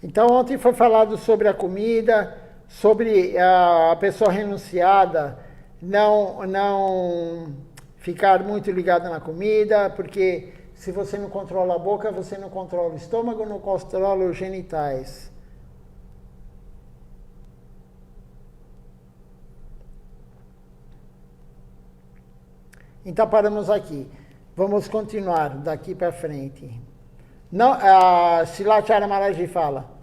Então, ontem foi falado sobre a comida, sobre a pessoa renunciada não ficar muito ligada na comida, porque se você não controla a boca, você não controla o estômago, não controla os genitais. Então paramos aqui. Vamos continuar daqui para frente. Não, Silachara Maharaj fala.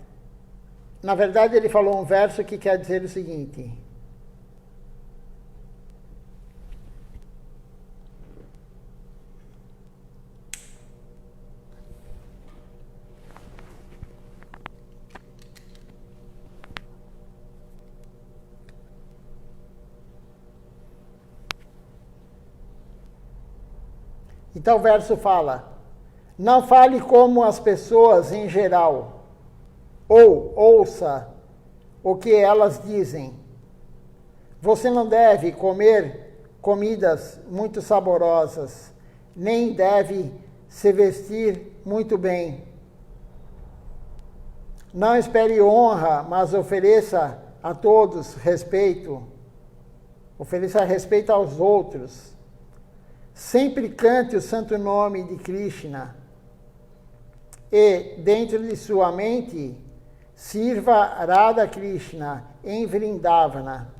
Na verdade, ele falou um verso que quer dizer o seguinte. Então o verso fala: não fale como as pessoas em geral, ou ouça o que elas dizem. Você não deve comer comidas muito saborosas, nem deve se vestir muito bem. Não espere honra, mas ofereça a todos respeito. Ofereça respeito aos outros. Sempre cante o santo nome de Krishna e, dentro de sua mente, sirva Radha Krishna em Vrindavana.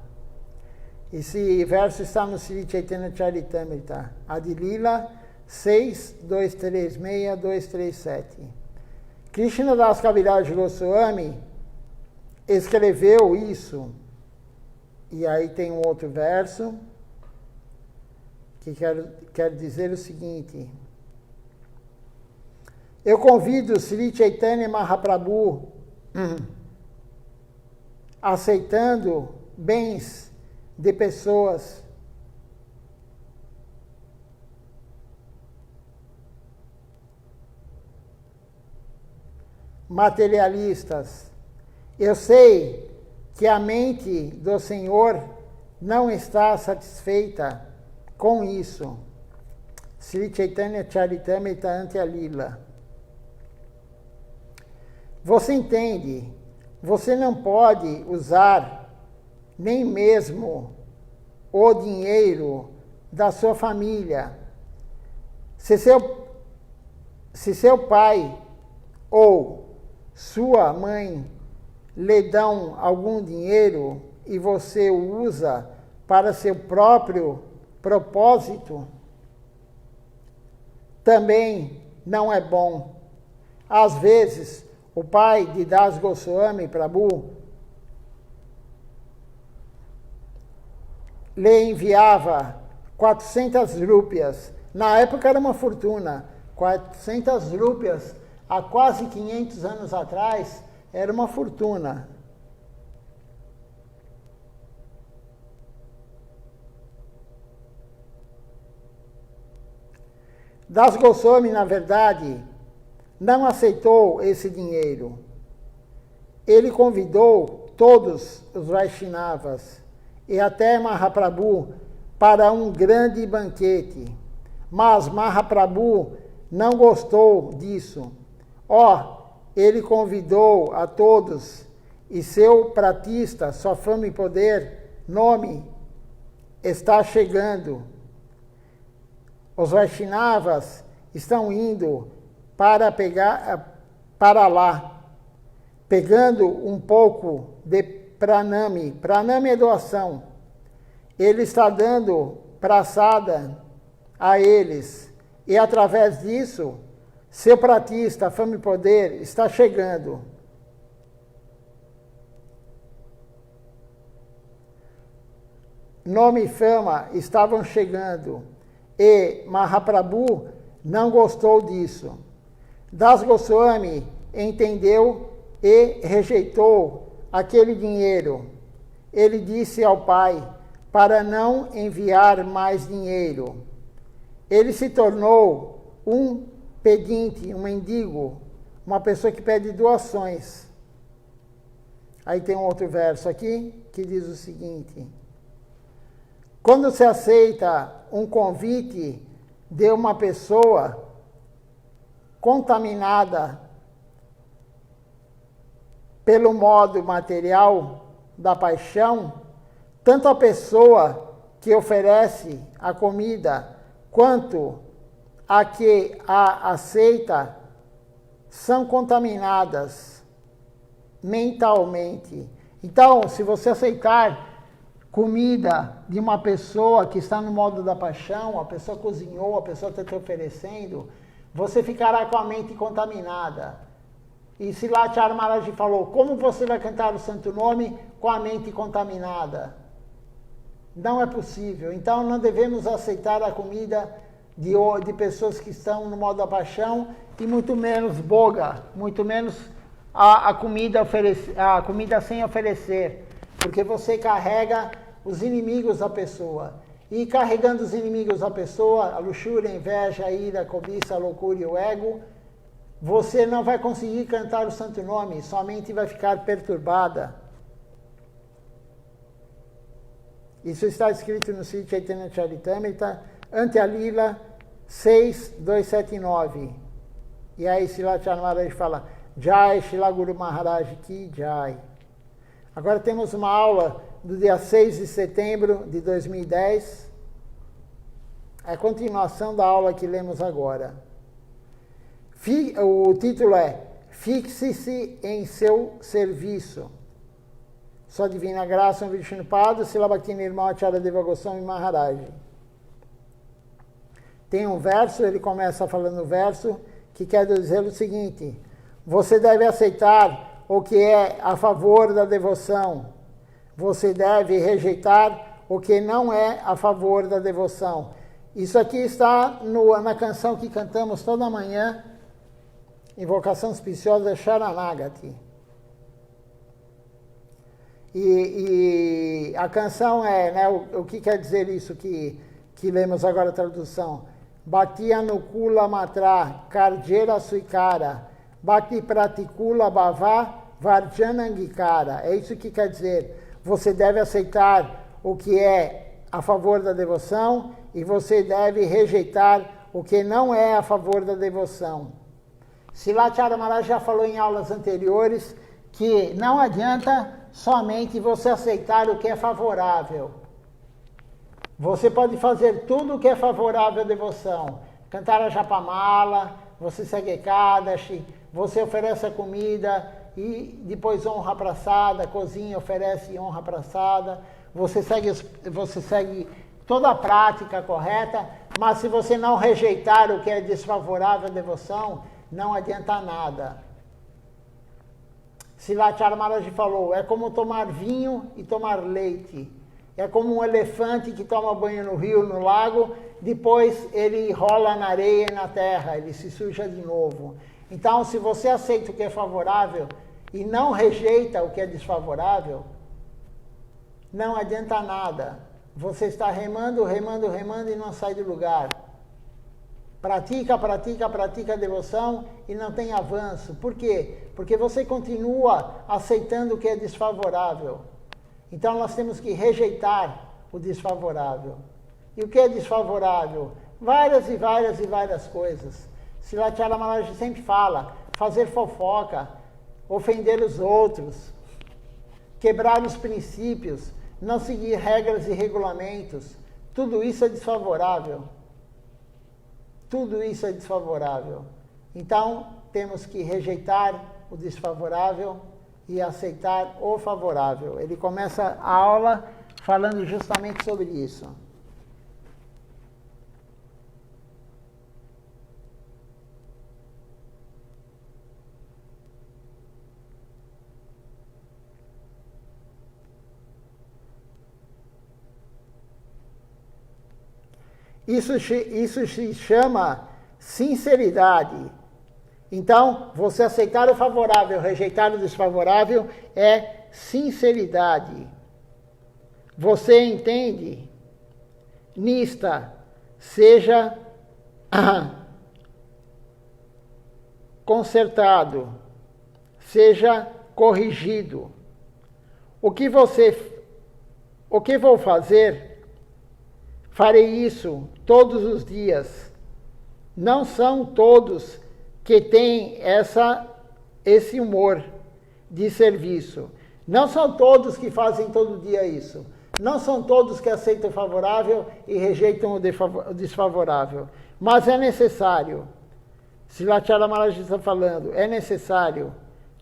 Esse verso está no Sri Chaitanya Charitamrita, Adilila 6.236.237. Krishna Das Kaviraj Goswami escreveu isso, e aí tem um outro verso, que quer dizer o seguinte: eu convido Sri Chaitanya Mahaprabhu, aceitando bens de pessoas materialistas. Eu sei que a mente do Senhor não está satisfeita com isso. Sri Chaitanya Charitamrita Antya Lila. Você entende? Você não pode usar nem mesmo o dinheiro da sua família. Se seu pai ou sua mãe lhe dão algum dinheiro e você o usa para seu próprio propósito, também não é bom. Às vezes, o pai de Das Goswami Prabhu lhe enviava 400 rúpias. Na época era uma fortuna. 400 rúpias, há quase 500 anos atrás, era uma fortuna. Das Goswami, na verdade, não aceitou esse dinheiro. Ele convidou todos os Vaishnavas e até Mahaprabhu para um grande banquete. Mas Mahaprabhu não gostou disso. Ele convidou a todos e seu pratista, sua fama e poder, nome, está chegando. Os Vaishnavas estão indo para lá, pegando um pouco de pranami. Pranami é doação. Ele está dando praçada a eles. E através disso, seu pratista, fama e poder, está chegando. Nome e fama estavam chegando. E Mahaprabhu não gostou disso. Das Goswami entendeu e rejeitou aquele dinheiro. Ele disse ao pai para não enviar mais dinheiro. Ele se tornou um pedinte, um mendigo, uma pessoa que pede doações. Aí tem um outro verso aqui que diz o seguinte: quando se aceita um convite de uma pessoa contaminada pelo modo material da paixão, tanto a pessoa que oferece a comida quanto a que a aceita são contaminadas mentalmente. Então, se você aceitar comida de uma pessoa que está no modo da paixão, a pessoa cozinhou, a pessoa está te oferecendo, você ficará com a mente contaminada. E Srilacharya Maharaj falou, como você vai cantar o santo nome com a mente contaminada? Não é possível. Então não devemos aceitar a comida de pessoas que estão no modo da paixão e muito menos boga, muito menos a comida sem oferecer. Porque você carrega os inimigos da pessoa. E carregando os inimigos da pessoa, a luxúria, a inveja, a ira, a cobiça, a loucura e o ego, você não vai conseguir cantar o santo nome, sua mente vai ficar perturbada. Isso está escrito no Sri Chaitanya Charitamrita, Ante a Lila 6.279. E aí Srilacharya Maharaj fala, Jai Srila Guru Maharaj Ki Jai. Agora temos uma aula do dia 6 de setembro de 2010. É a continuação da aula que lemos agora. O título é Fixe-se em seu serviço. Sua Divina Graça, um Vishnupada, Srila Bhakti Nirmala Charadeva Goswami Maharaj. Tem um verso, ele começa falando o verso, que quer dizer o seguinte, você deve aceitar o que é a favor da devoção. Você deve rejeitar o que não é a favor da devoção. Isso aqui está na canção que cantamos toda manhã, invocação auspiciosa Sharanagati. E a canção é, né, o que quer dizer isso que lemos agora a tradução? Bhakti Anukula Matra, Karjera Suikara, Bhakti Pratikula Bhava, Varjanangikara. É isso que quer dizer. Você deve aceitar o que é a favor da devoção e você deve rejeitar o que não é a favor da devoção. Srilacharya Maharaj já falou em aulas anteriores que não adianta somente você aceitar o que é favorável. Você pode fazer tudo o que é favorável à devoção. Cantar a Japamala, você segue Ekadashi, você oferece a comida e depois honra prasada, cozinha, oferece honra prasada. Você segue toda a prática correta, mas se você não rejeitar o que é desfavorável à devoção, não adianta nada. Srilacharya Maharaj falou, é como tomar vinho e tomar leite. É como um elefante que toma banho no rio, no lago, depois ele rola na areia e na terra, ele se suja de novo. Então, se você aceita o que é favorável e não rejeita o que é desfavorável, não adianta nada. Você está remando, remando, remando e não sai do lugar. Pratica, pratica, pratica a devoção e não tem avanço. Por quê? Porque você continua aceitando o que é desfavorável. Então nós temos que rejeitar o desfavorável. E o que é desfavorável? Várias e várias e várias coisas. Srilacharya Maharaj sempre fala, fazer fofoca, ofender os outros, quebrar os princípios, não seguir regras e regulamentos. Tudo isso é desfavorável. Tudo isso é desfavorável. Então, temos que rejeitar o desfavorável e aceitar o favorável. Ele começa a aula falando justamente sobre isso. Isso se chama sinceridade. Então, você aceitar o favorável, rejeitar o desfavorável é sinceridade. Você entende? Nista, seja consertado, seja corrigido. O que vou fazer? Farei isso todos os dias. Não são todos que têm esse humor. de serviço. Não são todos que fazem todo dia isso. Não são todos que aceitam o favorável e rejeitam o desfavorável. Mas é necessário. Srilacharya Maharaj está falando, é necessário.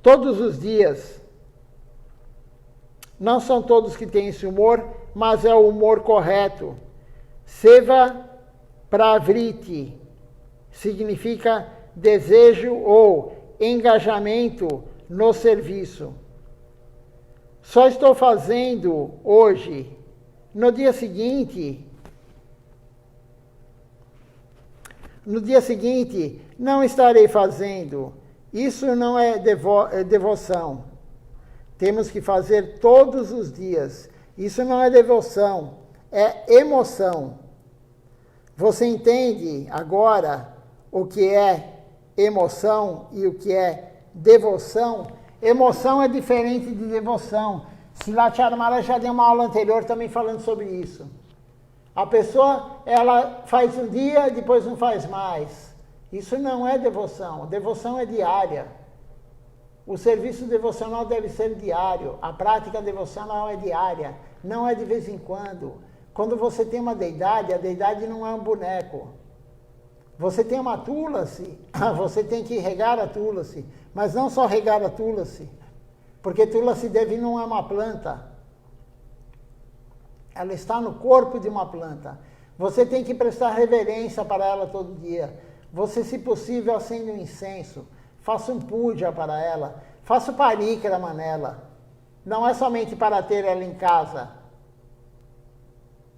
Todos os dias. Não são todos que têm esse humor, mas é o humor correto. Seva pravriti significa desejo ou engajamento no serviço. Só estou fazendo hoje. No dia seguinte, não estarei fazendo. Isso não é devoção. Temos que fazer todos os dias. Isso não é devoção, é emoção. Você entende agora o que é emoção e o que é devoção? Emoção é diferente de devoção. Srilacharya Maharaj já deu uma aula anterior também falando sobre isso. A pessoa, ela faz um dia, depois não faz mais. Isso não é devoção. Devoção é diária. O serviço devocional deve ser diário. A prática devocional é diária. Não é de vez em quando. Quando você tem uma deidade, a deidade não é um boneco. Você tem uma tulasi, você tem que regar a tulasi. Mas não só regar a tulasi. Porque tulasi Devi não é uma planta. Ela está no corpo de uma planta. Você tem que prestar reverência para ela todo dia. Você, se possível, acende um incenso. Faça um puja para ela. Faça o parikrama nela. Não é somente para ter ela em casa.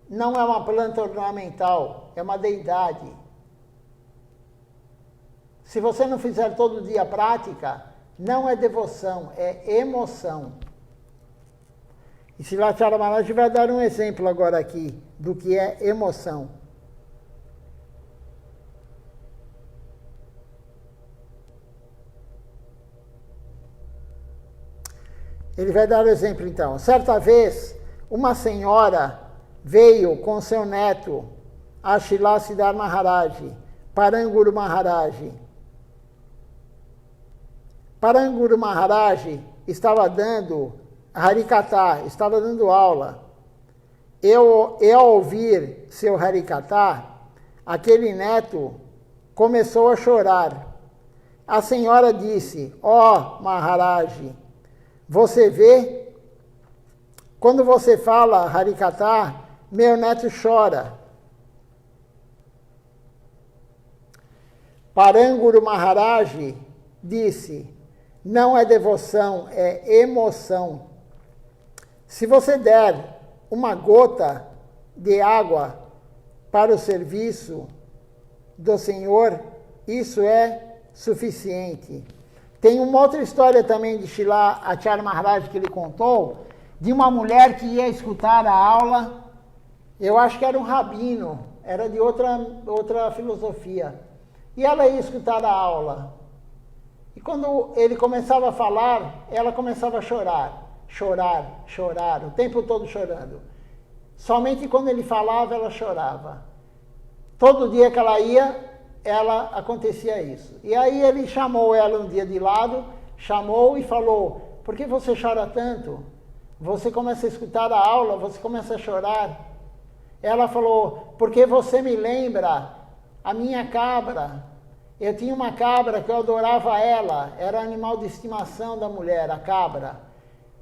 Não é uma planta ornamental. É uma deidade. Se você não fizer todo dia a prática, não é devoção, é emoção. E Srilacharya Maharaj vai dar um exemplo agora aqui do que é emoção. Ele vai dar o exemplo então. Certa vez, uma senhora veio com seu neto a Srila Siddhar Maharaj, Paranguru Maharaj. Paranguru Maharaj estava dando Harikatha, estava dando aula. Eu ao ouvir seu Harikatha, aquele neto começou a chorar. A senhora disse, ó Maharaj, você vê, quando você fala Harikatha, meu neto chora. Paranguru Maharaj disse, não é devoção, é emoção. Se você der uma gota de água para o serviço do Senhor, isso é suficiente. Tem uma outra história também de Srilacharya Maharaj que ele contou, de uma mulher que ia escutar a aula, eu acho que era um rabino, era de outra filosofia, e ela ia escutar a aula. E quando ele começava a falar, ela começava a chorar, o tempo todo chorando. Somente quando ele falava, ela chorava. Todo dia que ela ia, acontecia isso. E aí ele chamou ela um dia de lado, chamou e falou, por que você chora tanto? Você começa a escutar a aula, você começa a chorar. Ela falou, porque você me lembra a minha cabra. Eu tinha uma cabra que eu adorava ela, era animal de estimação da mulher, a cabra.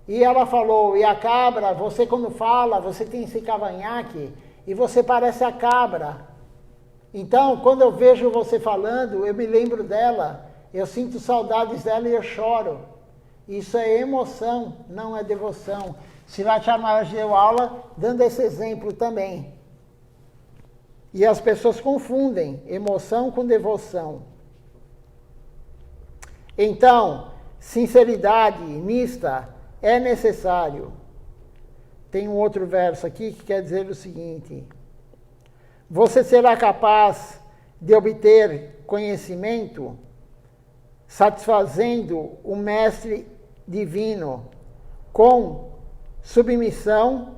E ela falou, e a cabra, você quando fala, você tem esse cavanhaque, e você parece a cabra. Então, quando eu vejo você falando, eu me lembro dela, eu sinto saudades dela e eu choro. Isso é emoção, não é devoção. Srilacharya Maharaj deu aula dando esse exemplo também. E as pessoas confundem emoção com devoção. Então, sinceridade mista é necessário. Tem um outro verso aqui que quer dizer o seguinte: você será capaz de obter conhecimento satisfazendo o Mestre Divino com submissão,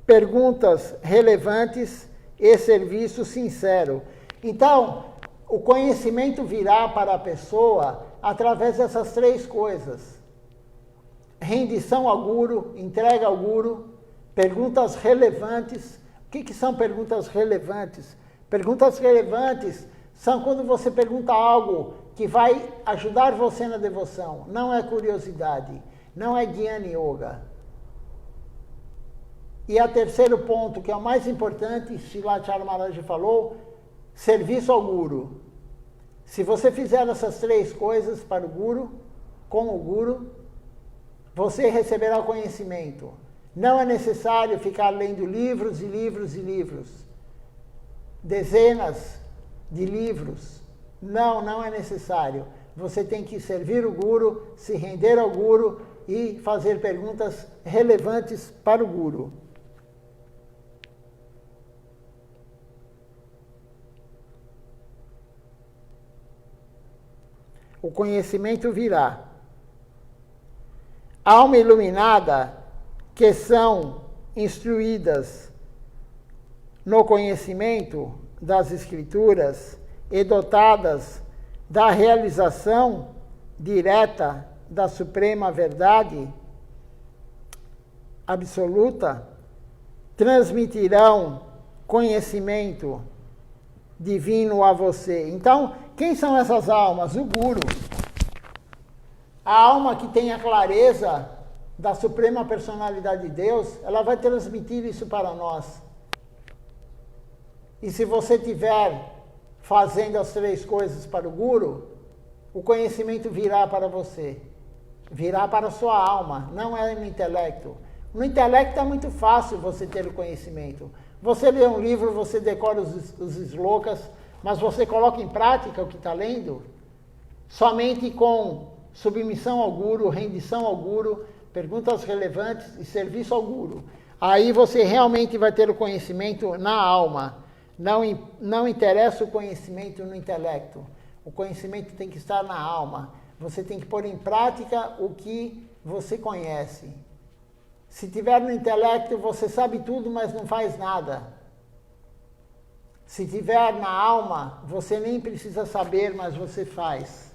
perguntas relevantes e serviço sincero. Então, o conhecimento virá para a pessoa através dessas três coisas. rendição ao guru, entrega ao guru, perguntas relevantes. O que são perguntas relevantes? Perguntas relevantes são quando você pergunta algo que vai ajudar você na devoção. Não é curiosidade, não é Jnana Yoga. E o terceiro ponto, que é o mais importante, Srilacharya Maharaj falou, serviço ao guru. Se você fizer essas três coisas para o guru, com o guru, você receberá o conhecimento. Não é necessário ficar lendo livros e livros e livros. Dezenas de livros. Não é necessário. Você tem que servir o guru, se render ao guru e fazer perguntas relevantes para o guru. O conhecimento virá. Alma iluminada, que são instruídas no conhecimento das Escrituras e dotadas da realização direta da suprema verdade absoluta, transmitirão conhecimento divino a você. Então, quem são essas almas? O Guru. A alma que tem a clareza da suprema personalidade de Deus, ela vai transmitir isso para nós. E se você estiver fazendo as três coisas para o Guru, o conhecimento virá para você. Virá para a sua alma, não é no intelecto. No intelecto é muito fácil você ter o conhecimento. Você lê um livro, você decora os slokas, mas você coloca em prática o que está lendo? Somente com submissão ao Guru, rendição ao Guru, perguntas relevantes e serviço ao Guru. Aí você realmente vai ter o conhecimento na alma. Não interessa o conhecimento no intelecto. O conhecimento tem que estar na alma. Você tem que pôr em prática o que você conhece. Se tiver no intelecto, você sabe tudo, mas não faz nada. Se tiver na alma, você nem precisa saber, mas você faz.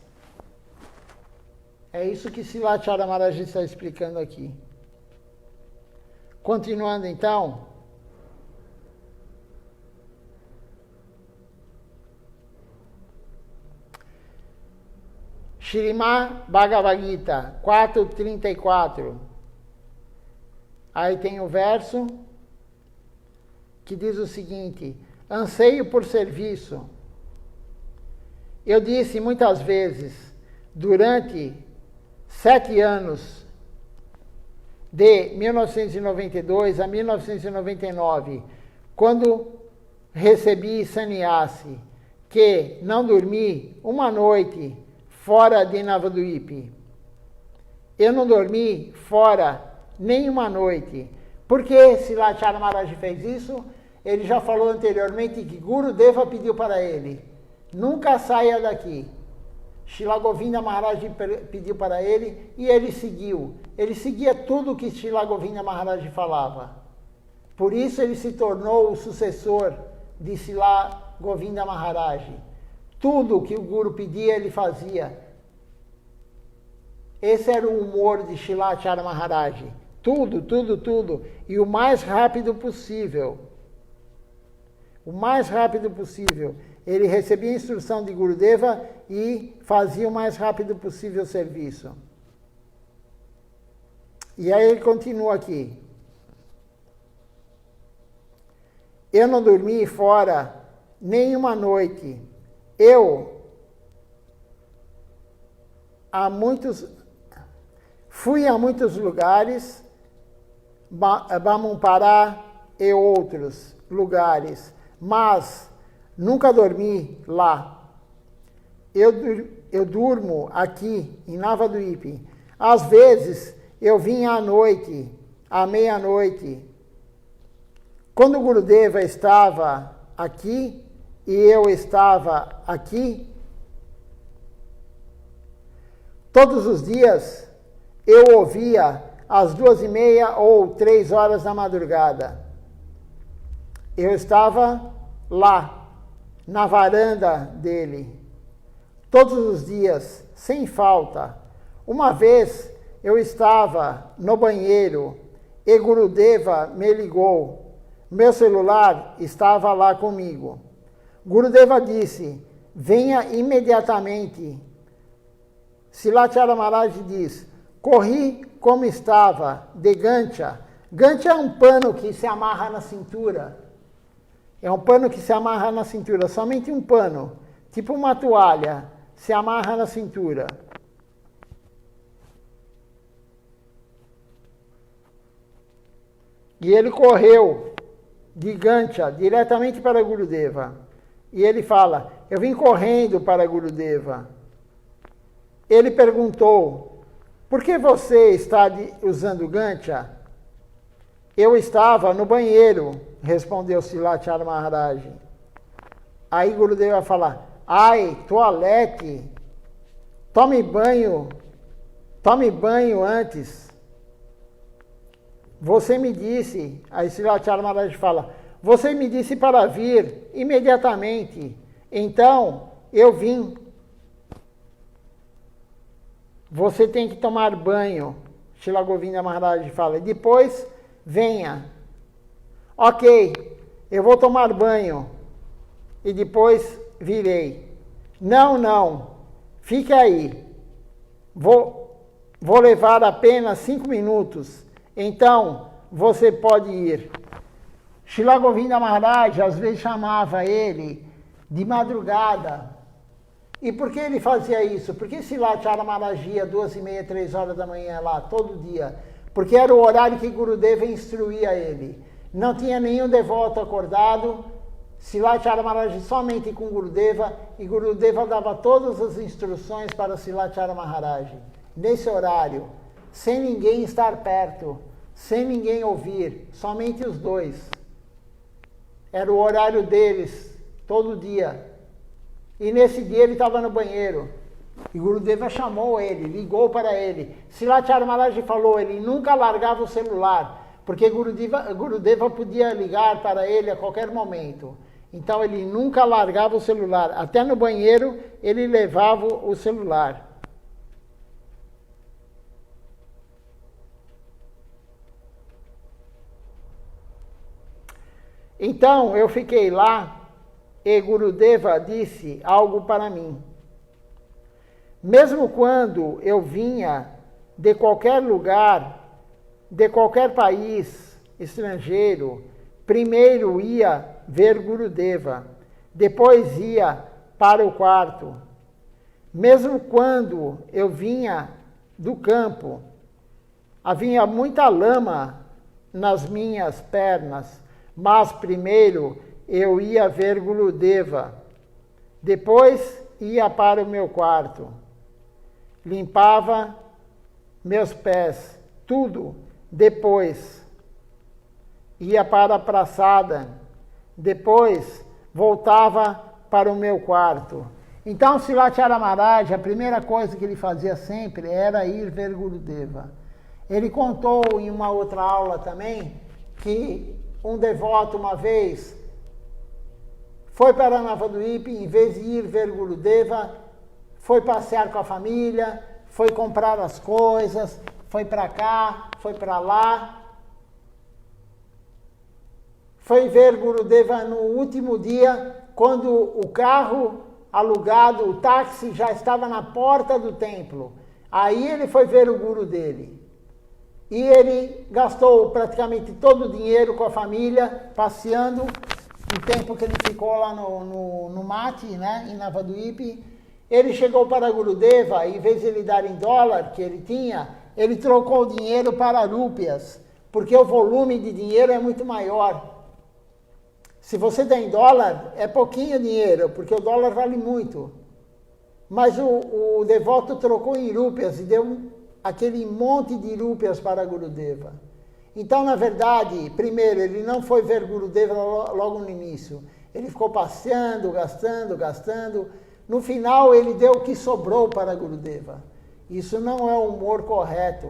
É isso que Srilacharya Maharaj está explicando aqui. Continuando então. Śrīmad Bhagavad Gita 4.34. Aí tem o verso que diz o seguinte: anseio por serviço. Eu disse muitas vezes, durante 7 anos, de 1992 a 1999, quando recebi sannyasi, que não dormi uma noite fora de Navadvipa. Eu não dormi fora nem uma noite. Por que Srilacharya Maharaj fez isso? Ele já falou anteriormente que Gurudeva pediu para ele: nunca saia daqui. Srila Govinda Maharaj pediu para ele e ele seguiu. Ele seguia tudo o que Srila Govinda Maharaj falava. Por isso ele se tornou o sucessor de Srila Govinda Maharaj. Tudo que o Guru pedia, ele fazia. Esse era o humor de Srilacharya Maharaj. Tudo. E o mais rápido possível. O mais rápido possível. Ele recebia a instrução de Gurudeva e fazia o mais rápido possível o serviço. E aí ele continua aqui. Eu não dormi fora nenhuma noite. Eu fui a muitos lugares, Bamupará e outros lugares, mas nunca dormi lá. Eu durmo aqui em Navadvipa. Às vezes eu vinha à noite, à meia-noite. Quando o Gurudeva estava aqui e eu estava aqui, todos os dias eu ouvia às 2:30 ou 3 horas da madrugada. Eu estava lá, na varanda dele, todos os dias, sem falta. Uma vez eu estava no banheiro e Gurudeva me ligou. Meu celular estava lá comigo. Gurudeva disse, venha imediatamente. Silathyara Maharaj diz, corri como estava, de gancha. Gancha é um pano que se amarra na cintura. É um pano que se amarra na cintura, somente um pano, tipo uma toalha, se amarra na cintura. E ele correu de gancha diretamente para Gurudeva. E ele fala, eu vim correndo para Gurudeva. Ele perguntou, por que você está usando gancha? Eu estava no banheiro, respondeu Silathyara Maharaj. Aí Gurudeva fala, ai, toalete, tome banho antes. Você me disse, aí Silathyara Maharaj fala, você me disse para vir imediatamente, então eu vim. Você tem que tomar banho, Srila Govinda Maharaj fala, e depois venha. Ok, eu vou tomar banho e depois virei. Não, fique aí. Vou levar apenas 5 minutos, então você pode ir. Srila Govinda Maharaj às vezes chamava ele de madrugada. E por que ele fazia isso? Porque Silathyara Maharaj ia 2h30, 3 horas da manhã lá, todo dia. Porque era o horário que Gurudeva instruía ele. Não tinha nenhum devoto acordado, Silathyara Maharaj somente com Gurudeva, e Gurudeva dava todas as instruções para Silathyara Maharaj. Nesse horário, sem ninguém estar perto, sem ninguém ouvir, somente os dois. Era o horário deles, todo dia. E nesse dia ele estava no banheiro. E Gurudeva chamou ele, ligou para ele. Silathyara Maharaj falou, ele nunca largava o celular, porque Gurudeva podia ligar para ele a qualquer momento. Então ele nunca largava o celular. Até no banheiro ele levava o celular. Então eu fiquei lá e Gurudeva disse algo para mim. Mesmo quando eu vinha de qualquer lugar, de qualquer país estrangeiro, primeiro ia ver Gurudeva, depois ia para o quarto. Mesmo quando eu vinha do campo, havia muita lama nas minhas pernas, mas primeiro eu ia ver Gurudeva, depois ia para o meu quarto. Limpava meus pés, tudo, depois ia para a praçada, depois voltava para o meu quarto. Então, Silathyara Maharaj, a primeira coisa que ele fazia sempre era ir ver Gurudeva. Ele contou em uma outra aula também que um devoto uma vez foi para Navadvipa, em vez de ir ver Gurudeva, foi passear com a família, foi comprar as coisas, foi para cá, foi para lá. Foi ver Gurudeva no último dia, quando o carro alugado, o táxi já estava na porta do templo. Aí ele foi ver o guru dele. E ele gastou praticamente todo o dinheiro com a família, passeando o tempo que ele ficou lá no Mati, né, em Navadvipa. Ele chegou para Gurudeva, e em vez de ele dar em dólar que ele tinha, ele trocou o dinheiro para rúpias, porque o volume de dinheiro é muito maior. Se você dá em dólar, é pouquinho dinheiro, porque o dólar vale muito. Mas o devoto trocou em rúpias e deu aquele monte de rúpias para Gurudeva. Então, na verdade, primeiro, ele não foi ver Gurudeva logo no início. Ele ficou passeando, gastando. No final, ele deu o que sobrou para Gurudeva. Isso não é o humor correto.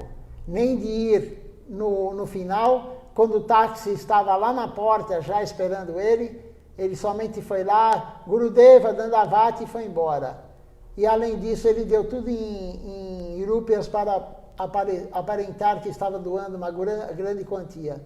Nem de ir no final, quando o táxi estava lá na porta, já esperando ele somente foi lá, Gurudeva, Dandavati, e foi embora. E além disso, ele deu tudo em rúpias para aparentar que estava doando uma grande quantia.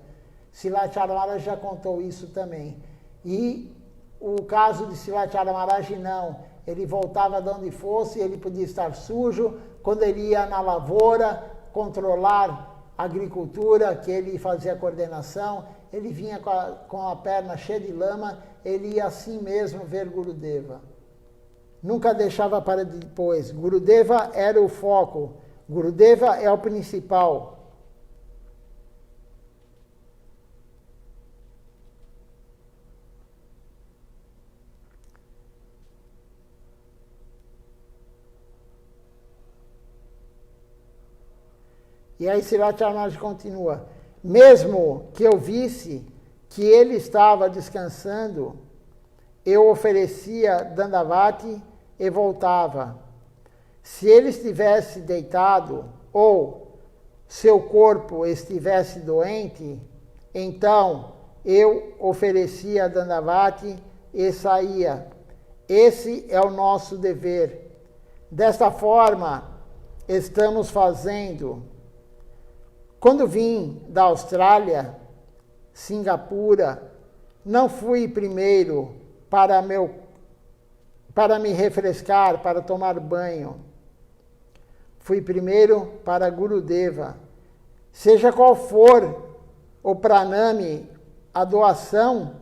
Silathyara Maharaj já contou isso também. E o caso de Silathyara Maharaj não. Ele voltava de onde fosse, ele podia estar sujo. Quando ele ia na lavoura controlar a agricultura, que ele fazia coordenação, ele vinha com a perna cheia de lama, ele ia assim mesmo ver Gurudeva. Nunca deixava para depois. Gurudeva era o foco. Gurudeva é o principal. E aí Silathyara Maharaj continua. Mesmo que eu visse que ele estava descansando, eu oferecia Dandavati e voltava. Se ele estivesse deitado ou seu corpo estivesse doente, então eu oferecia Dandavati e saía. Esse é o nosso dever. Desta forma, estamos fazendo. Quando vim da Austrália, Singapura, não fui primeiro para me refrescar, para tomar banho. Fui primeiro para Gurudeva. Seja qual for o pranami, a doação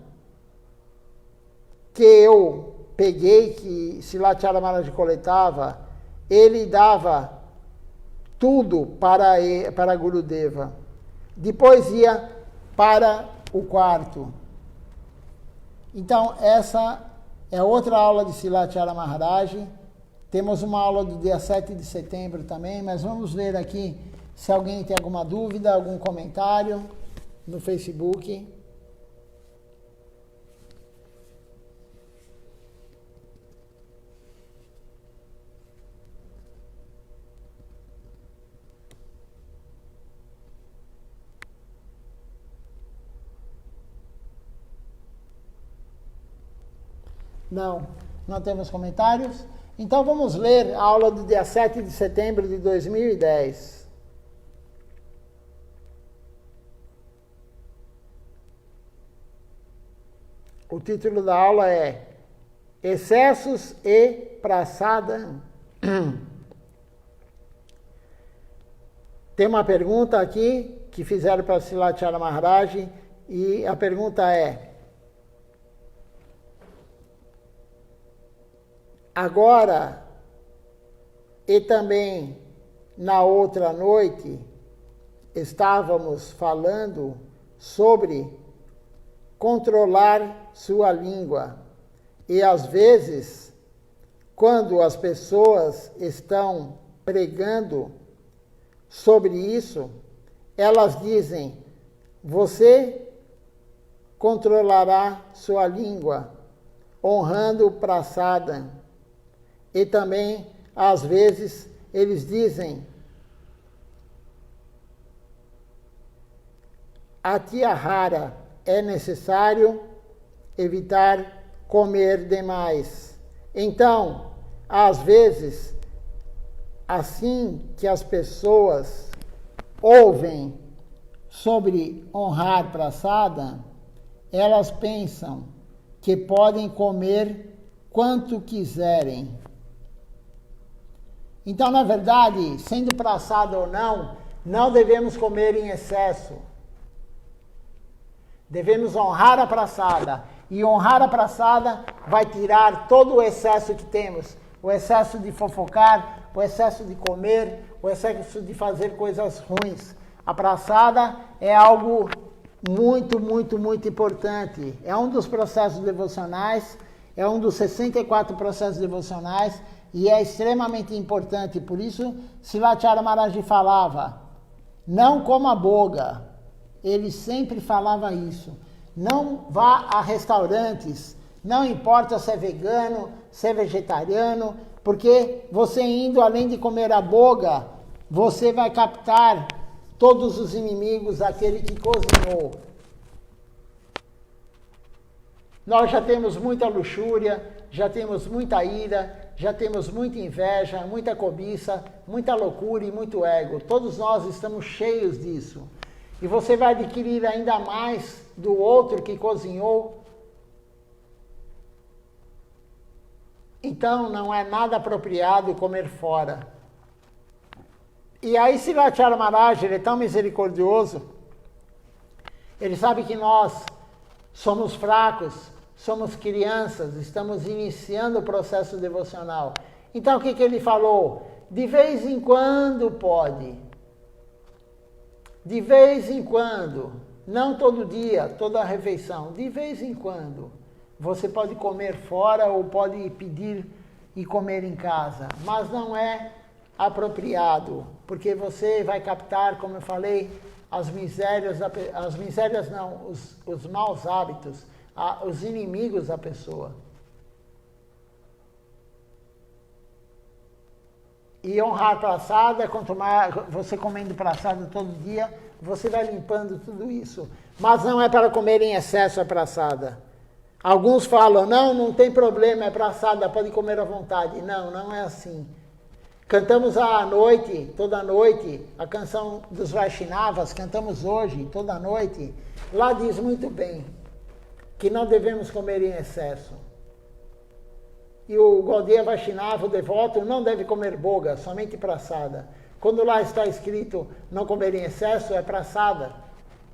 que eu peguei, que Silathyara Maharaj coletava, ele dava tudo para Gurudeva. Depois ia para o quarto. Então, essa é outra aula de Silathyara Maharaj. Temos uma aula do dia 7 de setembro também, mas vamos ver aqui se alguém tem alguma dúvida, algum comentário no Facebook. Não temos comentários. Então vamos ler a aula do dia 7 de setembro de 2010. O título da aula é Excessos e Prasada. Tem uma pergunta aqui que fizeram para Silathyara Maharaj e a pergunta é: agora e também na outra noite estávamos falando sobre controlar sua língua. E às vezes, quando as pessoas estão pregando sobre isso, elas dizem: você controlará sua língua, honrando o prasada. E também, às vezes, eles dizem: Atyahara, é necessário evitar comer demais. Então, às vezes, assim que as pessoas ouvem sobre honrar prasada, elas pensam que podem comer quanto quiserem. Então, na verdade, sendo prasada ou não devemos comer em excesso. Devemos honrar a prasada. E honrar a prasada vai tirar todo o excesso que temos. O excesso de fofocar, o excesso de comer, o excesso de fazer coisas ruins. A prasada é algo muito, muito, muito importante. É um dos processos devocionais, é um dos 64 processos devocionais e é extremamente importante. Por isso, Silathyara Maharaj falava: não coma boga. Ele sempre falava isso. Não vá a restaurantes, não importa se é vegano, se é vegetariano, porque você indo além de comer a boga, você vai captar todos os inimigos daquele que cozinhou. Nós já temos muita luxúria, já temos muita ira, já temos muita inveja, muita cobiça, muita loucura e muito ego. Todos nós estamos cheios disso. E você vai adquirir ainda mais do outro que cozinhou. Então não é nada apropriado comer fora. E aí Srilacharya Maharaj, ele é tão misericordioso, ele sabe que nós somos fracos, somos crianças, estamos iniciando o processo devocional. Então o que ele falou? De vez em quando pode. De vez em quando. Não todo dia, toda a refeição. De vez em quando. Você pode comer fora ou pode pedir e comer em casa. Mas não é apropriado. Porque você vai captar, como eu falei, as misérias não, os maus hábitos, os inimigos da pessoa. E honrar praçada, quanto mais você comendo praçada todo dia, você vai limpando tudo isso. Mas não é para comer em excesso a praçada. Alguns falam, não tem problema, é praçada, pode comer à vontade. Não, não é assim. Cantamos à noite, toda noite, a canção dos Vaishnavas, cantamos hoje, toda noite. Lá diz muito bem que não devemos comer em excesso. E o Gaudiya Vaishnava, o devoto, não deve comer boga, somente praçada. Quando lá está escrito não comer em excesso, é praçada,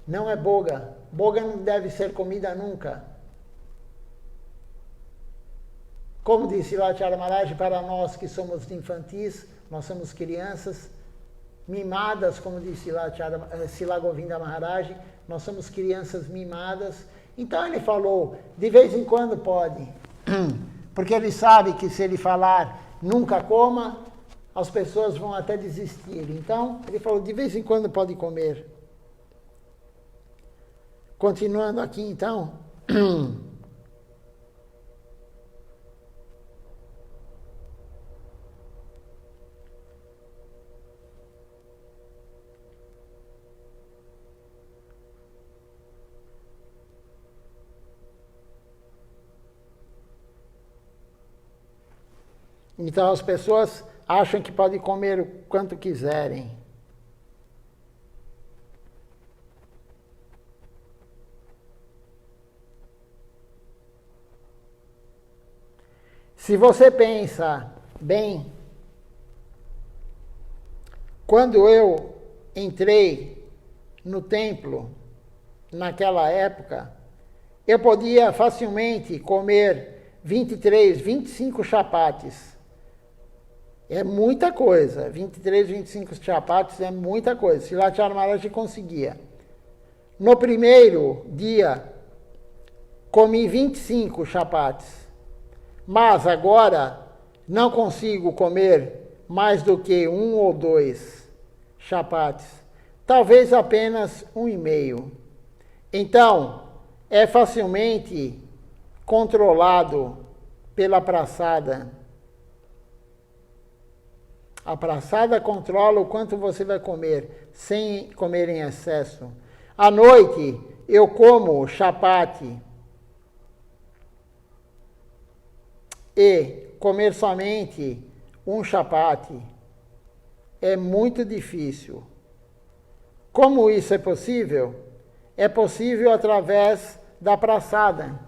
não é boga. Boga não deve ser comida nunca. Como disse Srilacharya Maharaj, para nós que somos infantis, nós somos crianças, mimadas, como disse Srila Govinda Maharaj, nós somos crianças mimadas. Então ele falou, de vez em quando pode, porque ele sabe que se ele falar nunca coma, as pessoas vão até desistir. Então ele falou, de vez em quando pode comer. Continuando aqui então. Então as pessoas acham que podem comer o quanto quiserem. Se você pensa bem, quando eu entrei no templo, naquela época, eu podia facilmente comer 23, 25 chapates. É muita coisa. 23, 25 chapates é muita coisa. Srilacharya Maharaj conseguia. No primeiro dia, comi 25 chapates. Mas agora, não consigo comer mais do que 1 ou 2 chapates. Talvez apenas 1,5. Então, é facilmente controlado pela praçada. A praçada controla o quanto você vai comer, sem comer em excesso. À noite, eu como chapate. E comer somente um chapate é muito difícil. Como isso é possível? É possível através da praçada.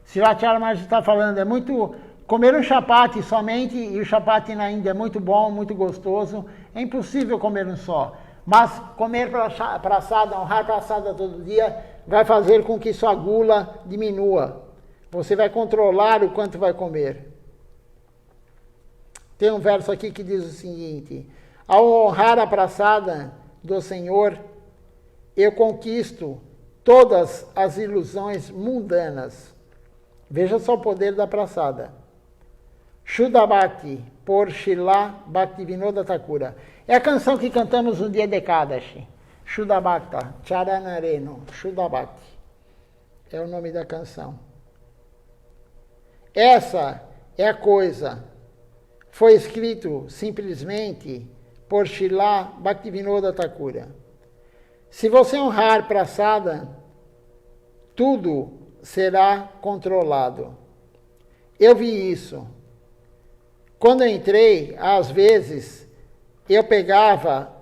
Srilacharya Maharaj está falando, é muito... Comer um chapate somente, e o chapate na Índia é muito bom, muito gostoso, é impossível comer um só. Mas comer praçada, honrar praçada todo dia, vai fazer com que sua gula diminua. Você vai controlar o quanto vai comer. Tem um verso aqui que diz o seguinte, ao honrar a praçada do Senhor, eu conquisto todas as ilusões mundanas. Veja só o poder da praçada. Shuddha Bhakti, por Srila Bhaktivinoda Thakura. É a canção que cantamos no dia de Ekadashi. Shuddha Bhakta, Charanareno, Shuddha Bhakti. É o nome da canção. Essa é a coisa. Foi escrito simplesmente por Srila Bhaktivinoda Thakura. Se você honrar praçada, tudo será controlado. Eu vi isso. Quando eu entrei, às vezes, eu pegava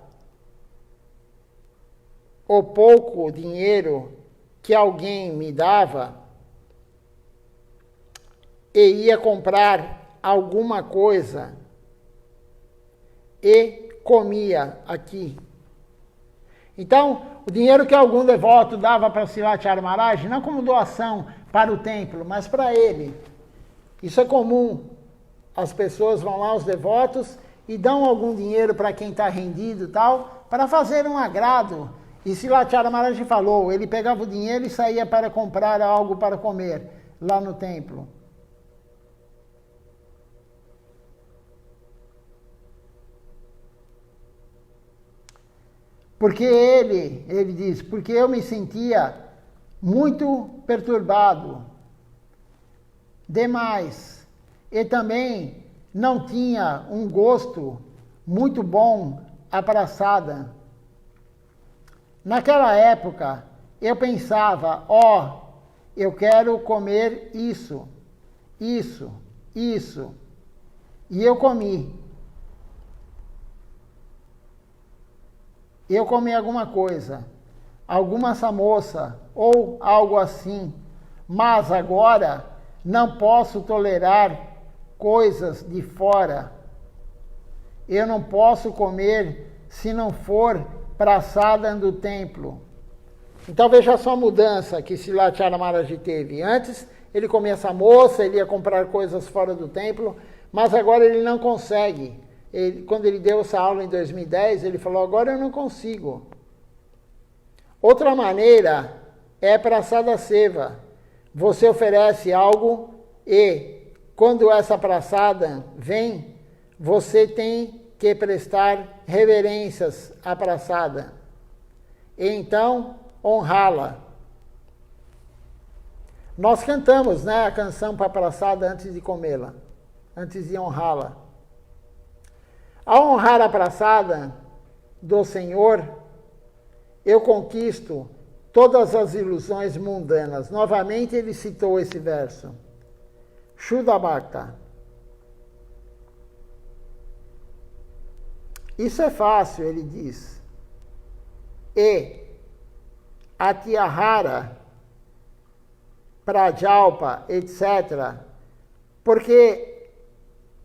o pouco dinheiro que alguém me dava e ia comprar alguma coisa e comia aqui. Então, o dinheiro que algum devoto dava para Srivatara Maharaj, não como doação para o templo, mas para ele. Isso é comum. As pessoas vão lá, os devotos, e dão algum dinheiro para quem está rendido e tal, para fazer um agrado. E Srivatara Maharaj falou, ele pegava o dinheiro e saía para comprar algo para comer lá no templo. Porque ele diz, porque eu me sentia muito perturbado, demais, e também não tinha um gosto muito bom a praçada. Naquela época, eu pensava, eu quero comer isso, isso, isso, e eu comi. Eu comi alguma coisa, alguma samosa ou algo assim, mas agora não posso tolerar coisas de fora. Eu não posso comer se não for praçada do templo. Então veja só a mudança que Srivatara Maharaj teve. Antes ele comia samosa, ele ia comprar coisas fora do templo, mas agora ele não consegue. Quando ele deu essa aula em 2010, ele falou, agora eu não consigo. Outra maneira é praçada seva. Você oferece algo e, quando essa praçada vem, você tem que prestar reverências à praçada. E então, honrá-la. Nós cantamos, né, a canção para a praçada antes de comê-la, antes de honrá-la. Ao honrar a praçada do Senhor, eu conquisto todas as ilusões mundanas. Novamente ele citou esse verso. Shuddha Bhakta. Isso é fácil, ele diz. E Atyahara, Prajalpa, etc. Porque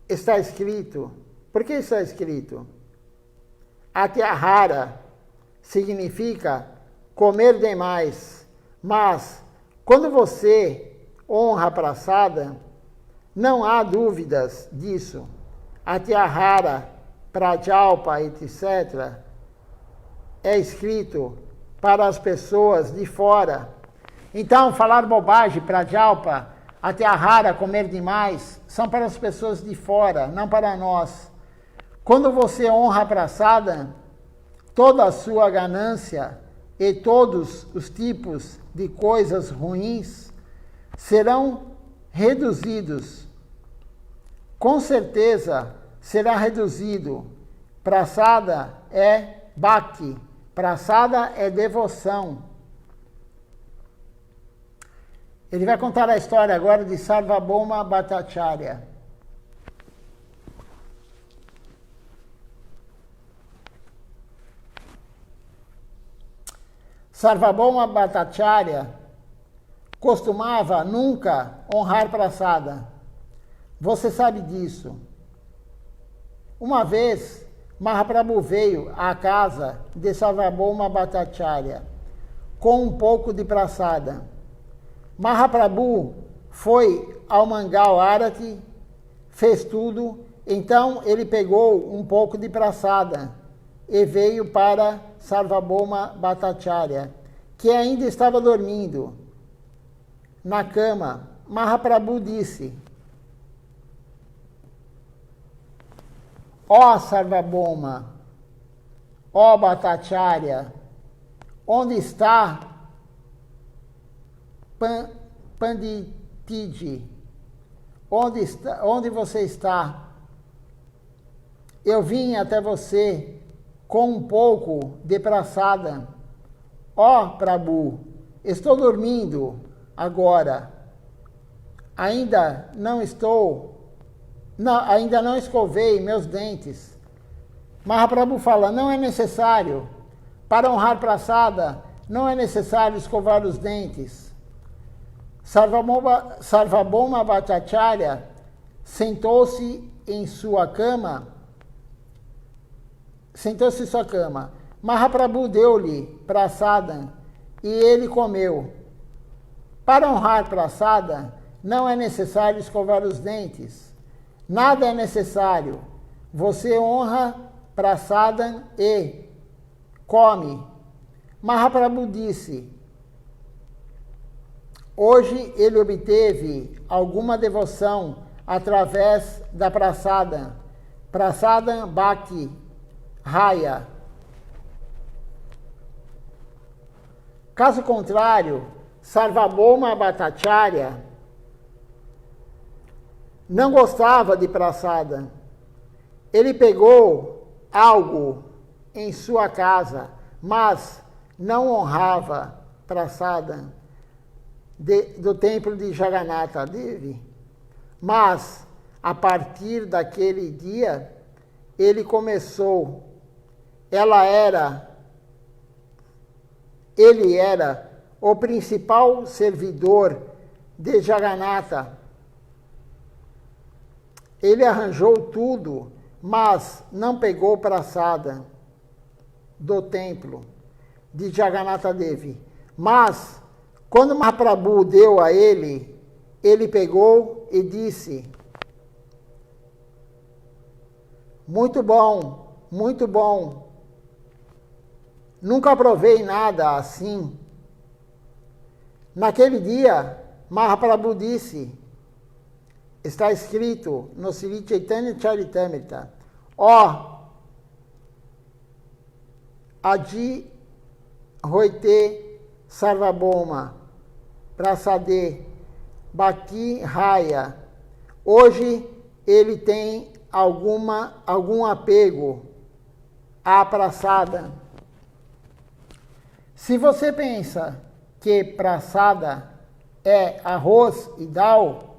está escrito. Por que está escrito? Atyahara significa comer demais. Mas, quando você honra a praçada, não há dúvidas disso. Atyahara, Prajalpa, etc. é escrito para as pessoas de fora. Então, falar bobagem, Prajalpa, Atyahara, comer demais, são para as pessoas de fora, não para nós. Quando você honra a praçada, toda a sua ganância e todos os tipos de coisas ruins serão reduzidos. Com certeza será reduzido. Praçada é bhakti, praçada é devoção. Ele vai contar a história agora de Sarvabhauma Bhattacharya. Sarvabhauma Bhattacharya costumava nunca honrar praçada. Você sabe disso. Uma vez, Mahaprabhu veio à casa de Sarvabhauma Bhattacharya com um pouco de praçada. Mahaprabhu foi ao Mangal Arati, fez tudo, então ele pegou um pouco de praçada e veio para Sarvabhauma Bhattacharya, que ainda estava dormindo na cama. Mahaprabhu disse, ó Sarvabhauma, ó Bhattacharya, onde está Panditiji? Onde você está? Eu vim até você com um pouco de praçada. Ó Prabhu, estou dormindo agora. Ainda não estou Não, ainda não escovei meus dentes. Mahaprabhu fala, não é necessário. Para honrar Prasada, não é necessário escovar os dentes. Sarvabhauma Bhattacharya sentou-se em sua cama. Sentou-se em sua cama. Mahaprabhu deu-lhe Prasada e ele comeu. Para honrar Prasada, não é necessário escovar os dentes. Nada é necessário. Você honra Prasada e come. Mahaprabhu disse, hoje ele obteve alguma devoção através da Prasada, Prasada Bhakti Raya. Caso contrário, Sarvabhauma Bhattacharya não gostava de Prasada. Ele pegou algo em sua casa, mas não honrava Prasada do templo de Jagannatha Devi. Mas, a partir daquele dia, ele começou, ele era o principal servidor de Jagannatha. Ele arranjou tudo, mas não pegou Prasada do templo de Jagannatha Devi. Mas, quando Mahaprabhu deu a ele, ele pegou e disse, muito bom, muito bom. Nunca provei nada assim. Naquele dia, Mahaprabhu disse, está escrito no Sri Chaitanya Charitamrita, ó, Adi Roite Sarvabhauma Prasade Bhakti Raya. Hoje ele tem algum apego à Prasada. Se você pensa que Prasada é arroz e dal,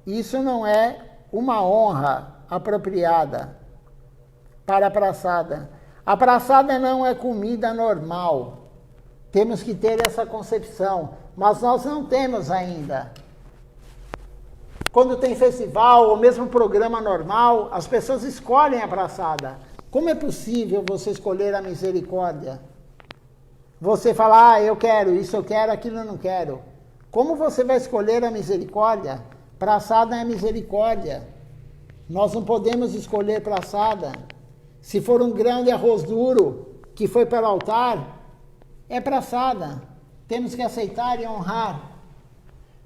isso não é uma honra apropriada para a Prasada. A Prasada não é comida normal. Temos que ter essa concepção, mas nós não temos ainda. Quando tem festival ou mesmo programa normal, as pessoas escolhem a Prasada. Como é possível você escolher a misericórdia? Você fala, eu quero, isso eu quero, aquilo eu não quero. Como você vai escolher a misericórdia? Prasada é misericórdia. Nós não podemos escolher Prasada. Se for um grão de arroz duro que foi para o altar, é Prasada. Temos que aceitar e honrar.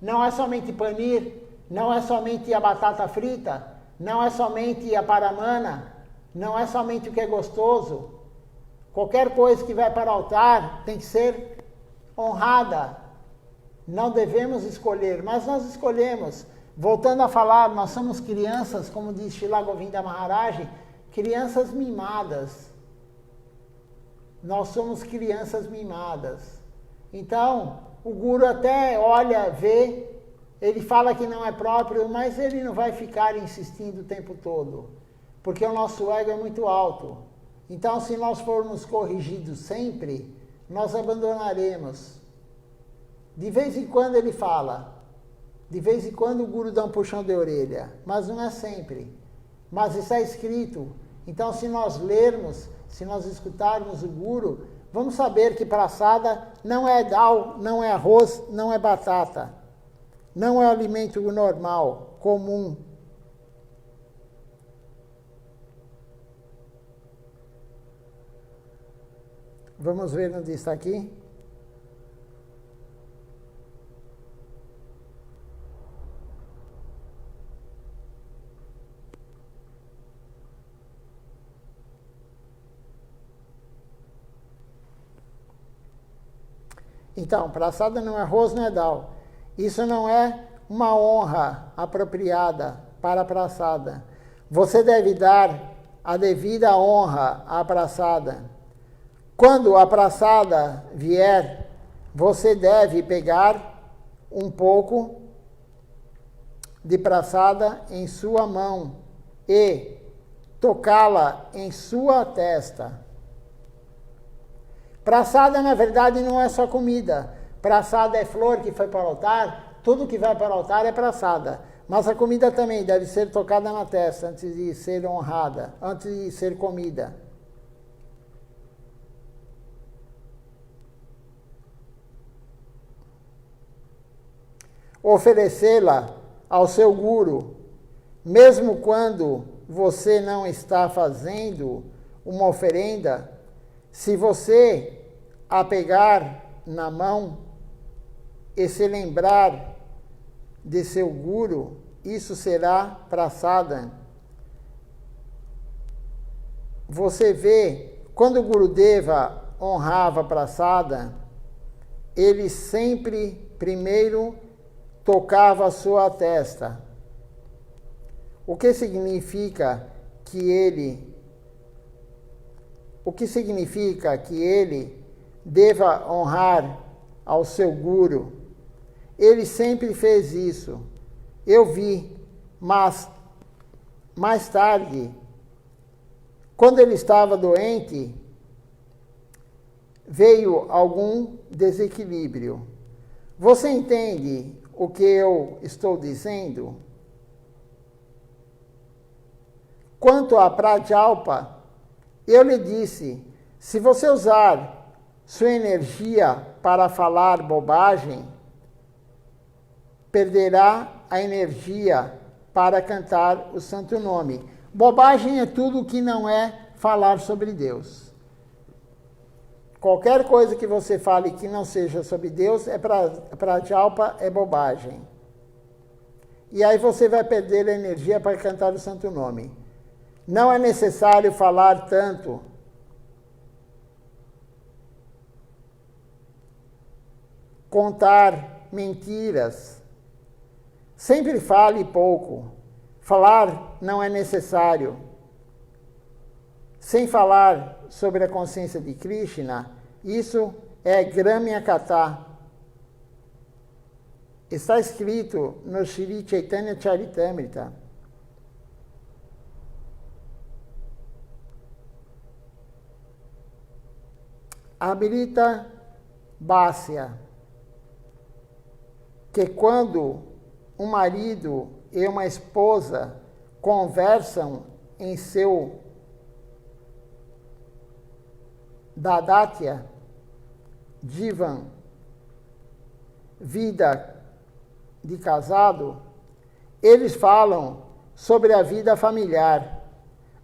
Não é somente panir, não é somente a batata frita, não é somente a paramana, não é somente o que é gostoso. Qualquer coisa que vai para o altar tem que ser honrada. Não devemos escolher, mas nós escolhemos. Voltando a falar, nós somos crianças, como diz Srila Govinda Maharaj, crianças mimadas. Nós somos crianças mimadas. Então, o Guru até olha, vê, ele fala que não é próprio, mas ele não vai ficar insistindo o tempo todo, porque o nosso ego é muito alto. Então, se nós formos corrigidos sempre, nós abandonaremos. De vez em quando ele fala, de vez em quando o Guru dá um puxão de orelha, mas não é sempre. Mas está escrito. Então, se nós lermos, se nós escutarmos o Guru, vamos saber que Prasada não é dal, não é arroz, não é batata. Não é alimento normal, comum. Vamos ver onde está aqui. Então, Prasada não é arroz, não é dal. Isso não é uma honra apropriada para a Prasada. Você deve dar a devida honra à Prasada. Quando a Prasada vier, você deve pegar um pouco de Prasada em sua mão e tocá-la em sua testa. Praçada, na verdade, não é só comida. Praçada é flor que foi para o altar. Tudo que vai para o altar é praçada. Mas a comida também deve ser tocada na testa antes de ser honrada, antes de ser comida. Oferecê-la ao seu guru, mesmo quando você não está fazendo uma oferenda, se você a pegar na mão e se lembrar de seu guru, isso será praçada. Você vê, quando o Gurudeva honrava praçada, ele sempre primeiro tocava a sua testa. O que significa que ele deva honrar ao seu guru? Ele sempre fez isso. Eu vi, mas mais tarde, quando ele estava doente, veio algum desequilíbrio. Você entende o que eu estou dizendo? Quanto a Prajalpa, eu lhe disse, se você usar sua energia para falar bobagem, perderá a energia para cantar o santo nome. Bobagem é tudo que não é falar sobre Deus. Qualquer coisa que você fale que não seja sobre Deus, Prajalpa é bobagem. E aí você vai perder a energia para cantar o santo nome. Não é necessário falar tanto. Contar mentiras. Sempre fale pouco. Falar não é necessário. Sem falar sobre a consciência de Krishna, isso é Gramya Katha. Está escrito no Shri Chaitanya Charitamrita. Amrita Bhasya, que quando um marido e uma esposa conversam em seu Dadatya, Jivan, vida de casado, eles falam sobre a vida familiar,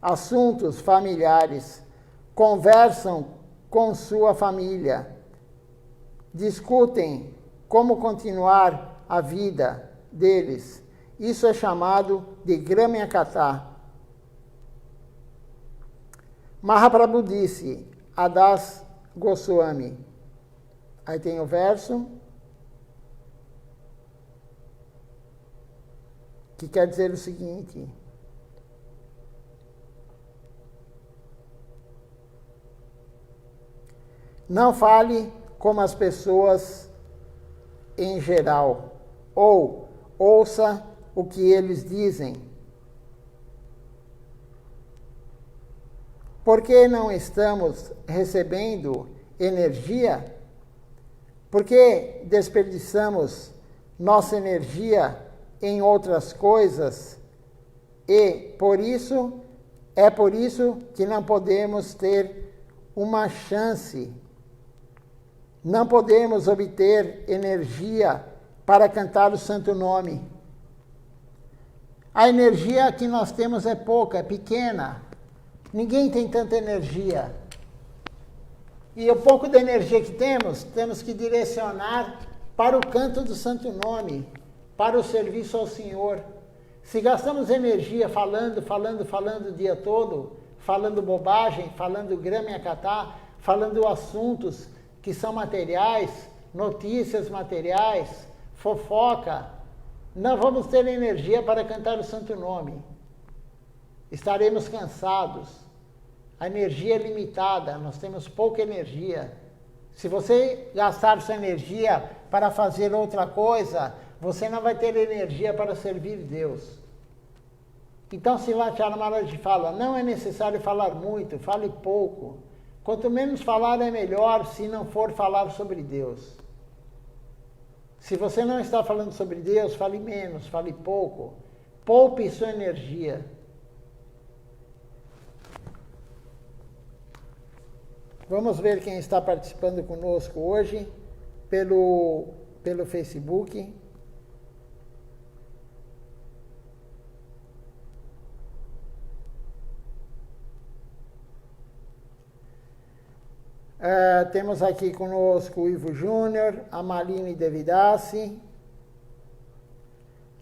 assuntos familiares, conversam com sua família, discutem como continuar a vida deles. Isso é chamado de Gramya Katha. Mahaprabhu disse a Das Goswami. Aí tem o verso que quer dizer o seguinte: não fale como as pessoas em geral, ou ouça o que eles dizem. Por que não estamos recebendo energia? Por que desperdiçamos nossa energia em outras coisas? E por isso que não podemos ter uma chance. Não podemos obter energia para cantar o santo nome. A energia que nós temos é pouca, é pequena. Ninguém tem tanta energia. E o pouco de energia que temos que direcionar para o canto do santo nome, para o serviço ao Senhor. Se gastamos energia falando o dia todo, falando bobagem, falando Gramya Katha, falando assuntos que são materiais, notícias materiais, fofoca, não vamos ter energia para cantar o santo nome. Estaremos cansados. A energia é limitada, nós temos pouca energia. Se você gastar sua energia para fazer outra coisa, você não vai ter energia para servir Deus. Então Srivacharya Maharaj fala, não é necessário falar muito, fale pouco. Quanto menos falar é melhor, se não for falar sobre Deus. Se você não está falando sobre Deus, fale menos, fale pouco. Poupe sua energia. Vamos ver quem está participando conosco hoje pelo Facebook. Temos aqui conosco o Ivo Júnior, a Malini Devidassi.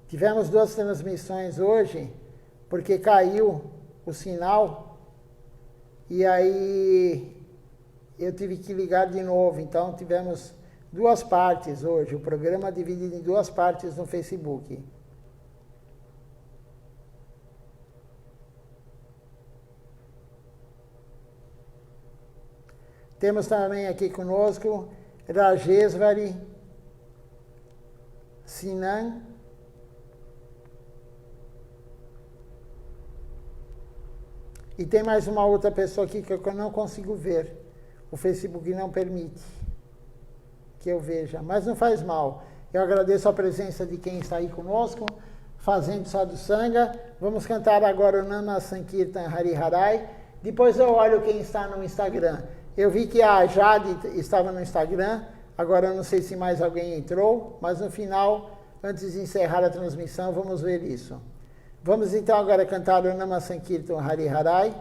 Tivemos 2 transmissões hoje, porque caiu o sinal, e aí eu tive que ligar de novo. Então tivemos 2 partes hoje, o programa dividido em 2 partes no Facebook. Temos também aqui conosco Rajesvari Sinan. E tem mais uma outra pessoa aqui que eu não consigo ver. O Facebook não permite que eu veja, mas não faz mal. Eu agradeço a presença de quem está aí conosco, fazendo Sadhu Sangha. Vamos cantar agora o Nama Sankirtan Hariharai. Depois eu olho quem está no Instagram. Eu vi que a Jade estava no Instagram, agora eu não sei se mais alguém entrou, mas no final, antes de encerrar a transmissão, vamos ver isso. Vamos então agora cantar o Nama Sankirtan Hariharai.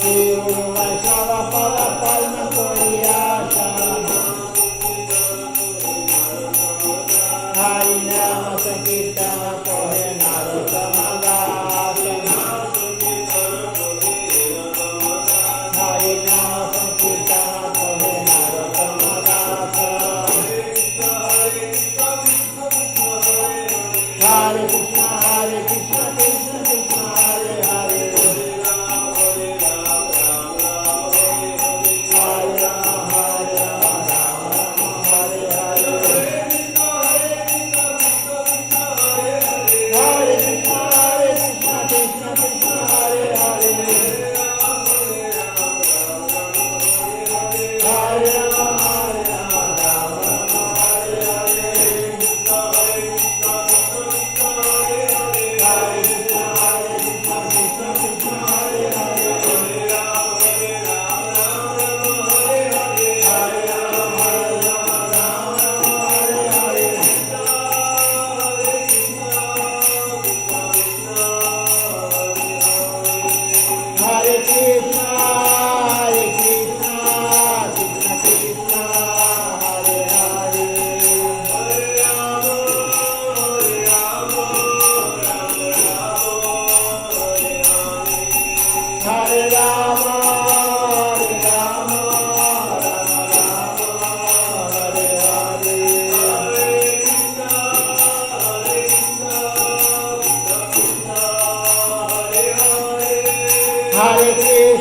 Guru Vaishnava Pada Palma Koriyasha Harinama Sankirtana Kohe Narottama Dasa Harinama Sankirtana Kohe Narottama Dasa Hare Krishna Krishna Krishna Hare Hare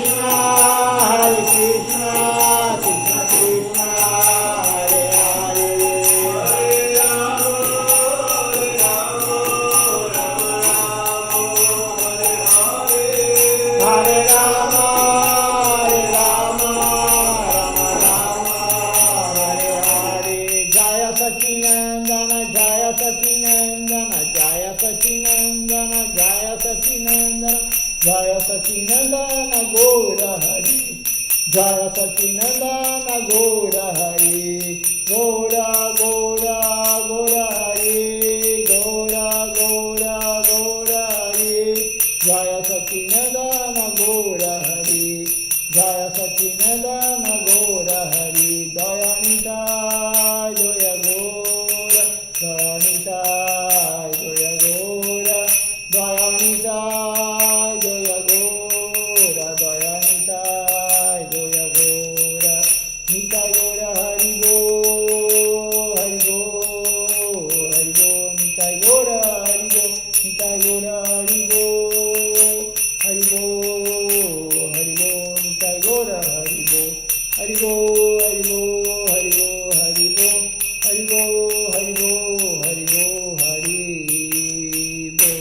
Hare Krishna, Krishna Krishna, Hare Hare, Hare Rama, Rama Rama, Hare Hare. Jaya Sacinandana, Jaya Sacinandana, Jaya Sacinandana, Jaya Sacinandana, Jaya Sacinandana Gaura Hari, Jaya Sacinandana Gaura Hari, Gaura Gaura Gaura Hari, Gaura Gaura Gaura Hari, Jaya Sacinandana Gaura Hari, Jaya Sacinandana Gaura Hari, Daya Nitai Daya Gaura, Daya Nitai Daya Gaura, Daya Nitai Daya Gaura, Daya Nitai Daya Gaura, Nitai Gaura Hari Go, Hari Go, Hari Go, Nitai Gaura Hari Go, Nitai Gaura Hari Go, Hari Go, Hari Go, Nitai Gaura Hari Go, Hari Go, Hari Go, Hari Go, Hari Go, Hari Go, Hari Go, Hari Go, Hari Go.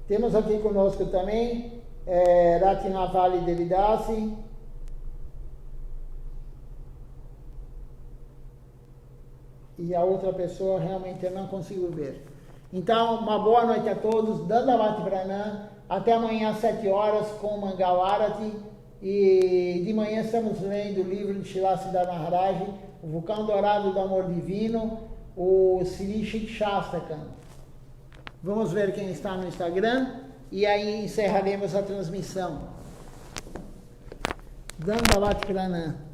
Temos aqui conosco também Ratnavali Devidasi, e a outra pessoa realmente eu não consigo ver. Então, uma boa noite a todos, Dandavati Pranam, até amanhã às 7 horas com o Mangal Arati, e de manhã estamos lendo o livro de Srila Siddhar Maharaj, O Vulcão Dourado do Amor Divino, o Sri Shastakam. Vamos ver quem está no Instagram e aí encerraremos a transmissão. Dandavati Pranam.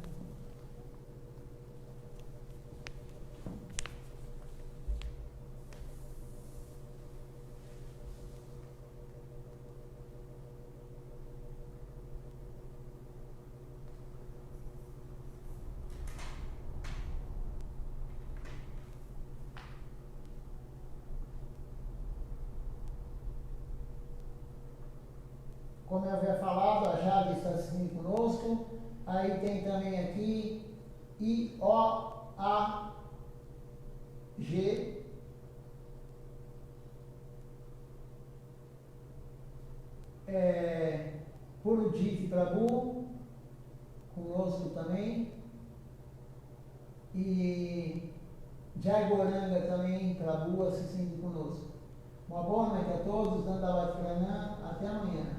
Como eu havia falado, a Jade está assistindo conosco. Aí tem também aqui IOAG. Purudit Prabhu, conosco também. E Jai Goranga também, Prabhu, assistindo conosco. Uma boa noite a todos, Dandavati Pranam, até amanhã.